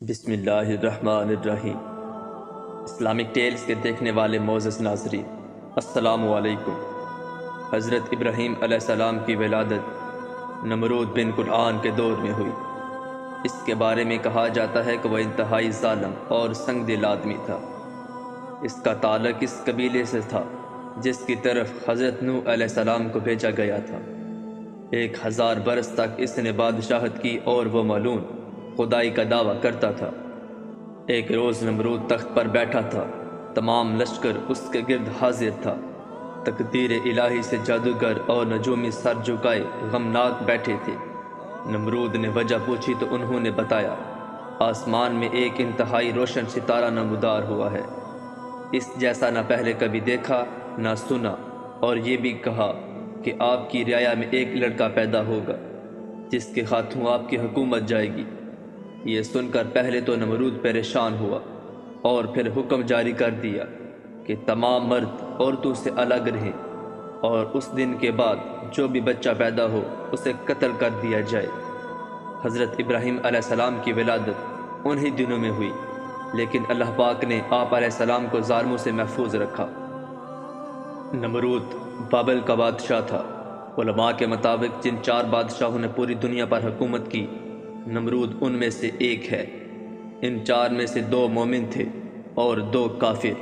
بسم اللہ الرحمن الرحیم۔ اسلامک ٹیلز کے دیکھنے والے معزز ناظرین، السلام علیکم۔ حضرت ابراہیم علیہ السلام کی ولادت نمرود بن کنعان کے دور میں ہوئی۔ اس کے بارے میں کہا جاتا ہے کہ وہ انتہائی ظالم اور سنگ دل آدمی تھا۔ اس کا تعلق اس قبیلے سے تھا جس کی طرف حضرت نوح علیہ السلام کو بھیجا گیا تھا۔ 1000 برس تک اس نے بادشاہت کی اور وہ ملعون خدائی کا دعویٰ کرتا تھا۔ ایک روز نمرود تخت پر بیٹھا تھا، تمام لشکر اس کے گرد حاضر تھا۔ تقدیر الہی سے جادوگر اور نجومی سر جھکائے غمناک بیٹھے تھے۔ نمرود نے وجہ پوچھی تو انہوں نے بتایا، آسمان میں ایک انتہائی روشن ستارہ نمودار ہوا ہے، اس جیسا نہ پہلے کبھی دیکھا نہ سنا، اور یہ بھی کہا کہ آپ کی رعایا میں ایک لڑکا پیدا ہوگا جس کے ہاتھوں آپ کی حکومت جائے گی۔ یہ سن کر پہلے تو نمرود پریشان ہوا اور پھر حکم جاری کر دیا کہ تمام مرد عورتوں سے الگ رہیں، اور اس دن کے بعد جو بھی بچہ پیدا ہو اسے قتل کر دیا جائے۔ حضرت ابراہیم علیہ السلام کی ولادت انہی دنوں میں ہوئی، لیکن اللہ پاک نے آپ علیہ السلام کو ظالموں سے محفوظ رکھا۔ نمرود بابل کا بادشاہ تھا۔ علماء کے مطابق جن 4 بادشاہوں نے پوری دنیا پر حکومت کی، نمرود ان میں سے ایک ہے۔ ان 4 میں سے 2 مومن تھے اور 2 کافر۔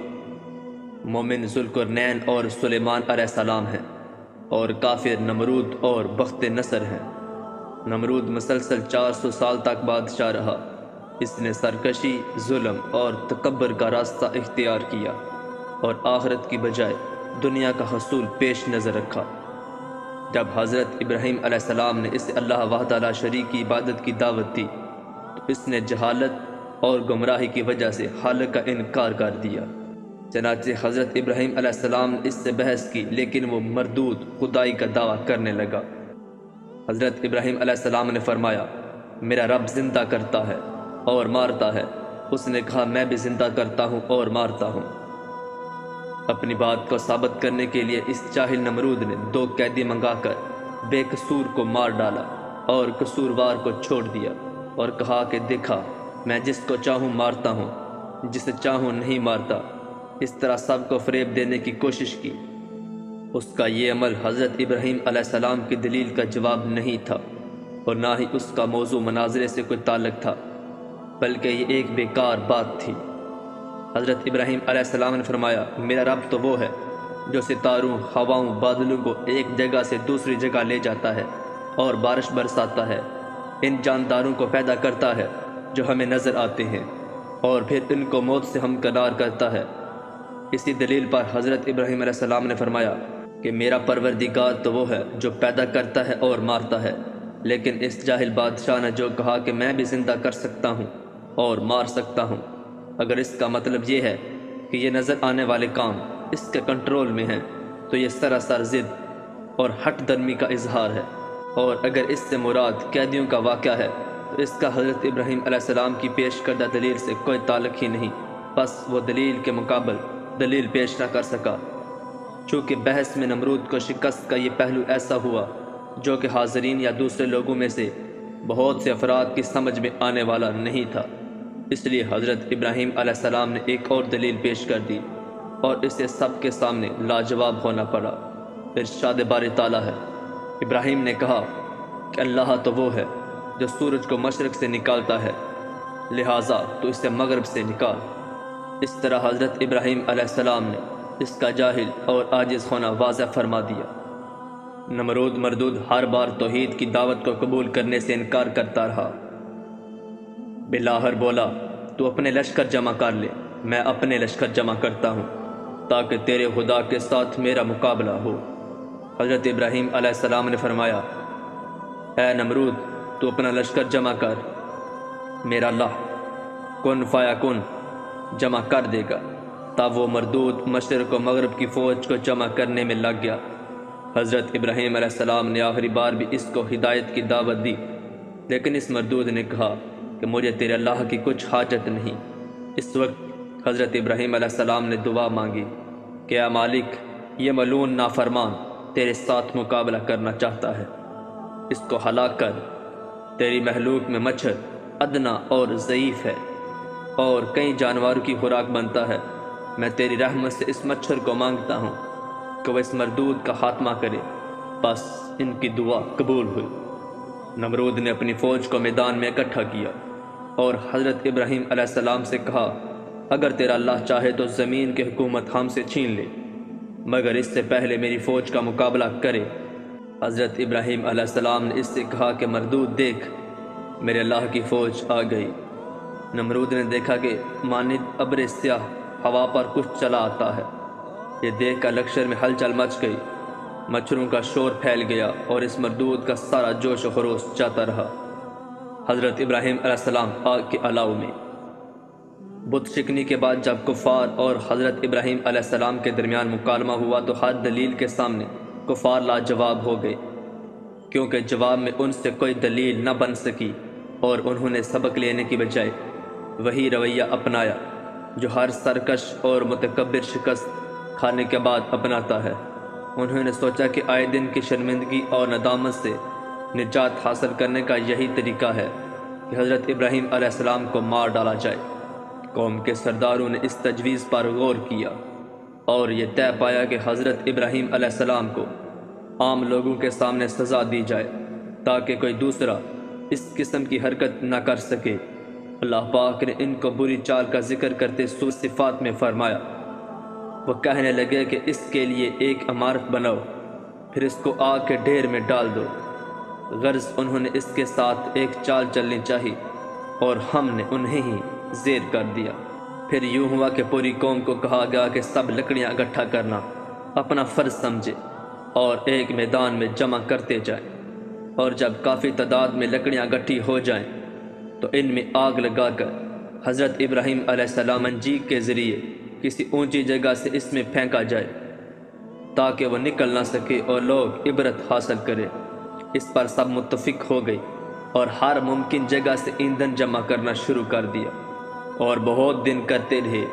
مومن ذوالقرنین اور سلیمان علیہ السلام ہیں، اور کافر نمرود اور بخت نصر ہیں۔ نمرود مسلسل 400 سال تک بادشاہ رہا۔ اس نے سرکشی، ظلم اور تکبر کا راستہ اختیار کیا، اور آخرت کی بجائے دنیا کا حصول پیش نظر رکھا۔ جب حضرت ابراہیم علیہ السلام نے اسے اللہ وحدہ لا شریک کی عبادت کی دعوت دی تو اس نے جہالت اور گمراہی کی وجہ سے خالق کا انکار کر دیا۔ چنانچہ حضرت ابراہیم علیہ السلام نے اس سے بحث کی، لیکن وہ مردود خدائی کا دعویٰ کرنے لگا۔ حضرت ابراہیم علیہ السلام نے فرمایا، میرا رب زندہ کرتا ہے اور مارتا ہے۔ اس نے کہا، میں بھی زندہ کرتا ہوں اور مارتا ہوں۔ اپنی بات کو ثابت کرنے کے لیے اس جاہل نمرود نے 2 قیدی منگا کر بے قصور کو مار ڈالا اور قصوروار کو چھوڑ دیا، اور کہا کہ دیکھا، میں جس کو چاہوں مارتا ہوں، جسے چاہوں نہیں مارتا۔ اس طرح سب کو فریب دینے کی کوشش کی۔ اس کا یہ عمل حضرت ابراہیم علیہ السلام کی دلیل کا جواب نہیں تھا، اور نہ ہی اس کا موضوع مناظرے سے کوئی تعلق تھا، بلکہ یہ ایک بیکار بات تھی۔ حضرت ابراہیم علیہ السلام نے فرمایا، میرا رب تو وہ ہے جو ستاروں، ہواؤں، بادلوں کو ایک جگہ سے دوسری جگہ لے جاتا ہے اور بارش برساتا ہے، ان جانداروں کو پیدا کرتا ہے جو ہمیں نظر آتے ہیں، اور پھر ان کو موت سے ہمکنار کرتا ہے۔ اسی دلیل پر حضرت ابراہیم علیہ السلام نے فرمایا کہ میرا پروردگار تو وہ ہے جو پیدا کرتا ہے اور مارتا ہے۔ لیکن اس جاہل بادشاہ نے جو کہا کہ میں بھی زندہ کر سکتا ہوں اور مار سکتا ہوں، اگر اس کا مطلب یہ ہے کہ یہ نظر آنے والے کام اس کے کنٹرول میں ہیں تو یہ سراسر ضد اور ہٹ درمی کا اظہار ہے، اور اگر اس سے مراد قیدیوں کا واقعہ ہے تو اس کا حضرت ابراہیم علیہ السلام کی پیش کردہ دلیل سے کوئی تعلق ہی نہیں، بس وہ دلیل کے مقابل دلیل پیش نہ کر سکا۔ چونکہ بحث میں نمرود کو شکست کا یہ پہلو ایسا ہوا جو کہ حاضرین یا دوسرے لوگوں میں سے بہت سے افراد کی سمجھ میں آنے والا نہیں تھا، اس لیے حضرت ابراہیم علیہ السلام نے ایک اور دلیل پیش کر دی، اور اسے سب کے سامنے لاجواب ہونا پڑا۔ ارشاد باری تعالیٰ ہے، ابراہیم نے کہا کہ اللہ تو وہ ہے جو سورج کو مشرق سے نکالتا ہے، لہٰذا تو اسے مغرب سے نکال۔ اس طرح حضرت ابراہیم علیہ السلام نے اس کا جاہل اور عاجز ہونا واضح فرما دیا۔ نمرود مردود ہر بار توحید کی دعوت کو قبول کرنے سے انکار کرتا رہا۔ بلاہر بولا، تو اپنے لشکر جمع کر لے، میں اپنے لشکر جمع کرتا ہوں تاکہ تیرے خدا کے ساتھ میرا مقابلہ ہو۔ حضرت ابراہیم علیہ السلام نے فرمایا، اے نمرود، تو اپنا لشکر جمع کر، میرا اللہ کن فایا کن جمع کر دے گا۔ تب وہ مردود مشرق و مغرب کی فوج کو جمع کرنے میں لگ گیا۔ حضرت ابراہیم علیہ السلام نے آخری بار بھی اس کو ہدایت کی دعوت دی، لیکن اس مردود نے کہا کہ مجھے تیرے اللہ کی کچھ حاجت نہیں۔ اس وقت حضرت ابراہیم علیہ السلام نے دعا مانگی کہ اے مالک، یہ ملعون نافرمان تیرے ساتھ مقابلہ کرنا چاہتا ہے، اس کو ہلاک کر۔ تیری مخلوق میں مچھر ادنا اور ضعیف ہے اور کئی جانوروں کی خوراک بنتا ہے۔ میں تیری رحمت سے اس مچھر کو مانگتا ہوں کہ وہ اس مردود کا خاتمہ کرے۔ بس ان کی دعا قبول ہوئی۔ نمرود نے اپنی فوج کو میدان میں اکٹھا کیا اور حضرت ابراہیم علیہ السلام سے کہا، اگر تیرا اللہ چاہے تو زمین کی حکومت ہم سے چھین لے، مگر اس سے پہلے میری فوج کا مقابلہ کرے۔ حضرت ابراہیم علیہ السلام نے اس سے کہا کہ مردود دیکھ، میرے اللہ کی فوج آ گئی۔ نمرود نے دیکھا کہ مانند ابر سیاہ ہوا پر کچھ چلا آتا ہے۔ یہ دیکھ کر لشکر میں ہلچل مچ گئی، مچھروں کا شور پھیل گیا اور اس مردود کا سارا جوش و خروش جاتا رہا۔ حضرت ابراہیم علیہ السلام آگ کے الاؤ میں۔ بت شکنی کے بعد جب کفار اور حضرت ابراہیم علیہ السلام کے درمیان مکالمہ ہوا تو ہر دلیل کے سامنے کفار لاجواب ہو گئے، کیونکہ جواب میں ان سے کوئی دلیل نہ بن سکی، اور انہوں نے سبق لینے کی بجائے وہی رویہ اپنایا جو ہر سرکش اور متکبر شکست کھانے کے بعد اپناتا ہے۔ انہوں نے سوچا کہ آئے دن کی شرمندگی اور ندامت سے نجات حاصل کرنے کا یہی طریقہ ہے کہ حضرت ابراہیم علیہ السلام کو مار ڈالا جائے۔ قوم کے سرداروں نے اس تجویز پر غور کیا اور یہ طے پایا کہ حضرت ابراہیم علیہ السلام کو عام لوگوں کے سامنے سزا دی جائے تاکہ کوئی دوسرا اس قسم کی حرکت نہ کر سکے۔ اللہ پاک نے ان کو بری چال کا ذکر کرتے سورہ صفات میں فرمایا، وہ کہنے لگے کہ اس کے لیے ایک عمارت بناؤ، پھر اس کو آگ کے ڈھیر میں ڈال دو۔ غرض انہوں نے اس کے ساتھ ایک چال چلنی چاہی اور ہم نے انہیں ہی زیر کر دیا۔ پھر یوں ہوا کہ پوری قوم کو کہا گیا کہ سب لکڑیاں اکٹھا کرنا اپنا فرض سمجھے اور ایک میدان میں جمع کرتے جائیں، اور جب کافی تعداد میں لکڑیاں اکٹھی ہو جائیں تو ان میں آگ لگا کر حضرت ابراہیم علیہ السلام منجیق کے ذریعے کسی اونچی جگہ سے اس میں پھینکا جائے تاکہ وہ نکل نہ سکے اور لوگ عبرت حاصل کریں۔ اس پر سب متفق ہو گئی اور ہر ممکن جگہ سے ایندھن جمع کرنا شروع کر دیا، اور بہت دن کرتے رہے۔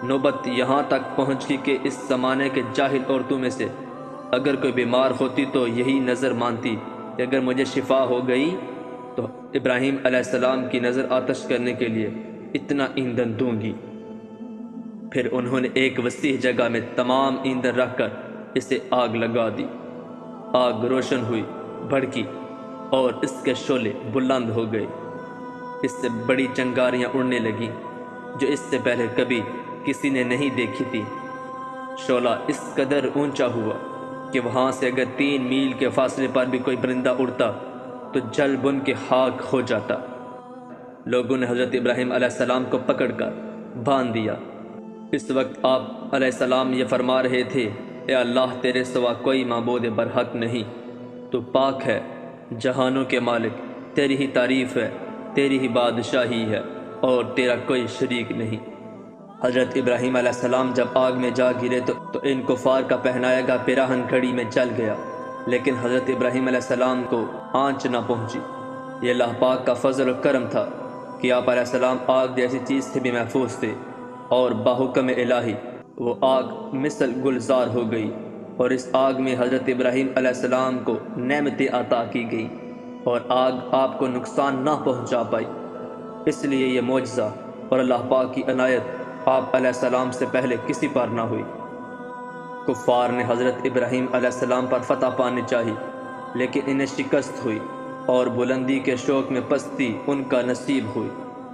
نوبت یہاں تک پہنچ گئی کہ اس زمانے کے جاہل عورتوں میں سے اگر کوئی بیمار ہوتی تو یہی نظر مانتی کہ اگر مجھے شفا ہو گئی تو ابراہیم علیہ السلام کی نظر آتش کرنے کے لیے اتنا ایندھن دوں گی۔ پھر انہوں نے ایک وسیع جگہ میں تمام ایندھن رکھ کر اسے آگ لگا دی۔ آگ روشن ہوئی، بھڑکی اور اس کے شعلے بلند ہو گئے۔ اس سے بڑی چنگاریاں اڑنے لگیں جو اس سے پہلے کبھی کسی نے نہیں دیکھی تھی۔ شعلہ اس قدر اونچا ہوا کہ وہاں سے اگر 3 میل کے فاصلے پر بھی کوئی پرندہ اڑتا تو جل بن کے خاک ہو جاتا۔ لوگوں نے حضرت ابراہیم علیہ السلام کو پکڑ کر باندھ دیا۔ اس وقت آپ علیہ السلام یہ فرما رہے تھے، اے اللہ، تیرے سوا کوئی معبود برحق نہیں، تو پاک ہے، جہانوں کے مالک، تیری ہی تعریف ہے، تیری ہی بادشاہی ہے اور تیرا کوئی شریک نہیں۔ حضرت ابراہیم علیہ السلام جب آگ میں جا گرے تو ان کفار کا پہنایا گا پیراہن کھڑی میں جل گیا، لیکن حضرت ابراہیم علیہ السلام کو آنچ نہ پہنچی۔ یہ اللہ پاک کا فضل و کرم تھا کہ آپ علیہ السلام آگ جیسی چیز سے بھی محفوظ تھے، اور بحکم الہی وہ آگ مثل گلزار ہو گئی، اور اس آگ میں حضرت ابراہیم علیہ السلام کو نعمتیں عطا کی گئی اور آگ آپ کو نقصان نہ پہنچا پائی۔ اس لیے یہ معجزہ اور اللہ پاک کی عنایت آپ علیہ السلام سے پہلے کسی پر نہ ہوئی۔ کفار نے حضرت ابراہیم علیہ السلام پر فتح پانی چاہی، لیکن انہیں شکست ہوئی اور بلندی کے شوق میں پستی ان کا نصیب ہوئی۔